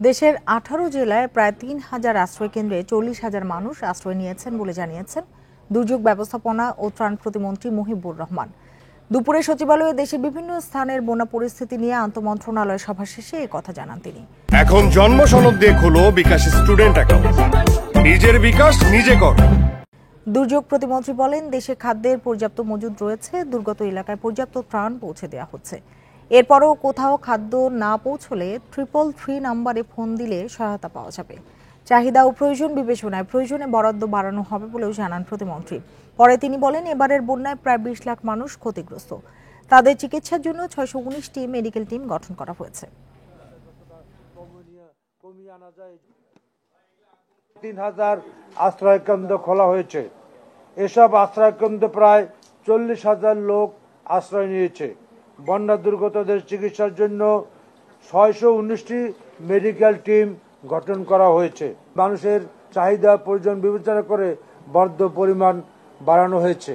দেশের 18 জেলায় প্রায় 3,000 আশ্রয় কেন্দ্রে 40,000 মানুষ আশ্রয় নিয়েছেন বলে জানিয়েছেন দুর্যোগ ব্যবস্থাপনা ও ত্রাণ প্রতিমন্ত্রী মুহিবুর রহমান। দুপুরে সচিবালয়ে দেশের বিভিন্ন স্থানের বন্যা পরিস্থিতি নিয়ে আন্তঃমন্ত্রণালয় সভা শেষে এই কথা জানান তিনি। এখন জন্ম সনদ দিয়ে খোলো বিকাশ স্টুডেন্ট অ্যাকাউন্ট, নিজের বিকাশ নিজে কর। দুর্যোগ প্রতিমন্ত্রী বলেন, দেশে খাদ্যের পর্যাপ্ত মজুদ রয়েছে, দুর্গত এলাকায় পর্যাপ্ত ত্রাণ পৌঁছে দেওয়া হচ্ছে। এরপরও কোথাও খাদ্য না পৌঁছলে 333 নম্বরে ফোন দিলে সহায়তা পাওয়া যাবে। চাহিদা ও প্রয়োজন বিবেচনায় প্রয়োজনে বরাদ্দ বাড়ানো হবে বলেও জানান প্রতিমন্ত্রী। পরে তিনি বলেন, এবারের বন্যায় প্রায় 20 লাখ মানুষ ক্ষতিগ্রস্ত। তাদের চিকিৎসার জন্য 619টি মেডিকেল টিম গঠন করা হয়েছে। 3,000 আশ্রয় কেন্দ্র খোলা হয়েছে। এসব আশ্রয় কেন্দ্রে প্রায় 40,000 লোক আশ্রয় নিয়েছে। বন্যা দুর্গতদের চিকিৎসার জন্য 619টি মেডিকেল টিম গঠন করা হয়েছে। মানুষের চাহিদা প্রয়োজন বিবেচনা করে বরাদ্দ পরিমাণ বাড়ানো হয়েছে।